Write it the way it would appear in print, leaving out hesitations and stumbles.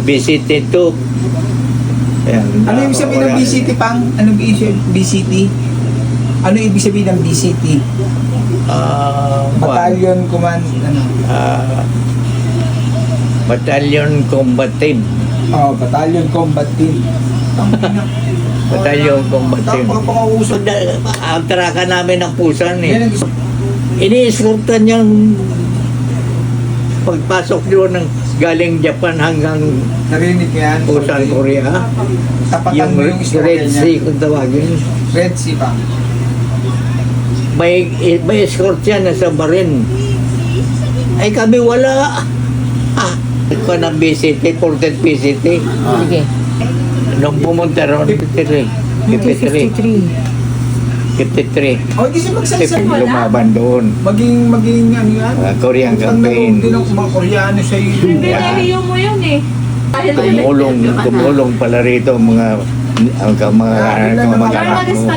BCT2. Ayan, Ano ibig sabihin ng wala. BCT, Pang? Ano ibig sabihin BCT? Ano ibig sabihin ng BCT? Battalion Command, ano? Battalion Combative. Oh, Battalion Combat Team. Battalion Combative. Pang-usap. Ang traka namin ng pusan Yan eh. ang gusto. Ini-escortan niyang pagpasok doon ng galing Japan hanggang Narinig ko yan. pusan Korea. Tapatan Yung mo yung istorya Red niya. Sea kung tawagin. Red Sea, Pang. May escort siya na sa Barin. Ay kami wala. Ito ng BCT, 14 BCT. Sige. Nung pumunta ron, 53. 53. O, hindi siya magsalsal. Lumaban doon. Maging ano yan? Korean campaign. Din ang mga Koreano sa iyo. Pinahiliyo mo yun eh. Tumulong pala rito ang mga Ilan ang kamag-anak mo.